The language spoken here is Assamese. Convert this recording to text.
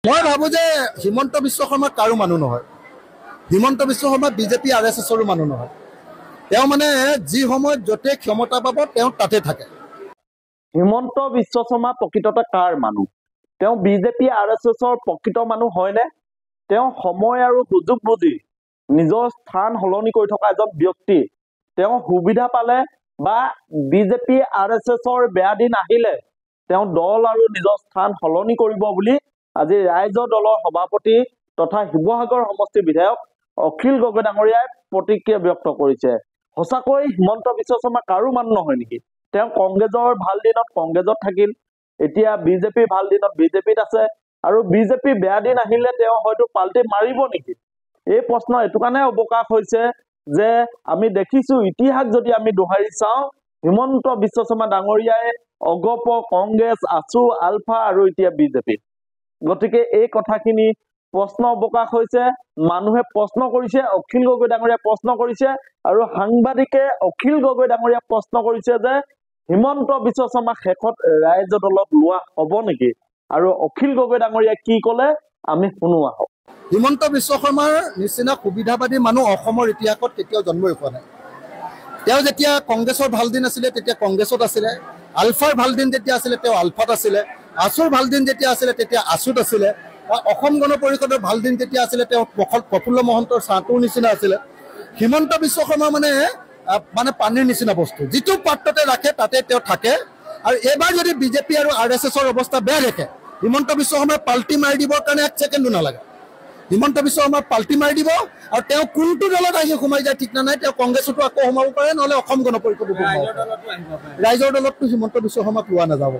মই ভাবো যে হিমন্ত বিশ্ব শৰ্মা কাৰো মানুহ নহয়। হিমন্ত বিশ্ব শৰ্মা বিজেপি RSSৰো মানুহ নহয়। তেওঁ মানে যি সময়ত যতে ক্ষমতা পাব তেওঁ তাতে থাকে। হিমন্ত বিশ্ব শৰ্মা প্ৰকৃততে কাৰ মানুহ? তেওঁ বিজেপি RSSৰ প্ৰকৃত মানুহ হয়নে? তেওঁ সময় আৰু সুযোগ বুজি নিজৰ স্থান সলনি কৰি থকা এজন ব্যক্তি। তেওঁ সুবিধা পালে বা বিজেপি RSSৰ বেয়া দিন আহিলে তেওঁ দল আৰু নিজৰ স্থান সলনি কৰিব বুলি আজি ৰাইজৰ দলৰ সভাপতি তথা শিৱসাগৰ সমষ্টিৰ বিধায়ক অখিল গগৈ ডাঙৰীয়াই প্ৰতিক্ৰিয়া ব্যক্ত কৰিছে। সঁচাকৈ হিমন্ত বিশ্ব শৰ্মা কাৰো মানুহ নহয় নেকি? তেওঁ কংগ্ৰেছৰ ভাল দিনত কংগ্ৰেছত থাকিল, এতিয়া বিজেপিৰ ভাল দিনত বিজেপিত আছে, আৰু বিজেপি বেয়া দিন আহিলে তেওঁ হয়তো পাল্টি মাৰিব নেকি? এই প্ৰশ্ন এইটো কাৰণে অৱকাশ হৈছে যে আমি দেখিছো ইতিহাস যদি আমি দোহাৰি চাওঁ, হিমন্ত বিশ্ব শৰ্মা ডাঙৰীয়াই অগপ কংগ্ৰেছ, আছু, আলফা আৰু এতিয়া বিজেপি। গতিকে এই কথাখিনি প্ৰশ্ন অৱকাশ হৈছে, মানুহে প্ৰশ্ন কৰিছে, অখিল গগৈ ডাঙৰীয়াই প্ৰশ্ন কৰিছে, আৰু সাংবাদিকে অখিল গগৈ ডাঙৰীয়াই প্ৰশ্ন কৰিছে যে হিমন্ত বিশ্ব শৰ্মা শেষত ৰাইজৰ দলত লোৱা হব নেকি? আৰু অখিল গগৈ ডাঙৰীয়াই কি কলে আমি শুনো আহক। হিমন্ত বিশ্ব শৰ্মাৰ নিচিনা সুবিধাবাদী মানুহ অসমৰ ইতিহাসত কেতিয়াও জন্মই হোৱা নাই। তেওঁ যেতিয়া কংগ্ৰেছৰ ভাল দিন আছিলে তেতিয়া কংগ্ৰেছত আছিলে, আলফাৰ ভাল দিন যেতিয়া আছিলে তেওঁ আলফাত আছিলে, আছুৰ ভাল দিন যেতিয়া আছিলে তেতিয়া আছুত আছিলে, অসম গণ পৰিষদৰ ভাল দিন যেতিয়া আছিলে তেওঁ প্ৰফুল্ল মহন্তৰ ছাঁটোৰ নিচিনা আছিলে। হিমন্ত বিশ্ব শৰ্মা মানে পানীৰ নিচিনা বস্তু, যিটো পাত্ৰতে ৰাখে তাতে তেওঁ থাকে। আৰু এইবাৰ যদি বিজেপি আৰু RSSৰ অৱস্থা বেয়া দেখে, হিমন্ত বিশ্ব শৰ্মাই পাল্টি মাৰি দিবৰ কাৰণে 1 ছেকেণ্ডো নালাগে। হিমন্ত বিশ্ব শৰ্মাই পাল্টি মাৰি দিব, আৰু তেওঁ কোনটো দলত আহি সোমাই যায় ঠিক নাই। তেওঁ কংগ্ৰেছতো আকৌ সোমাব পাৰে, নহলে অসম গণ পৰিষদতো সোমাব পাৰে। ৰাইজৰ দলততো হিমন্ত বিশ্ব শৰ্মাক লোৱা নাযাব।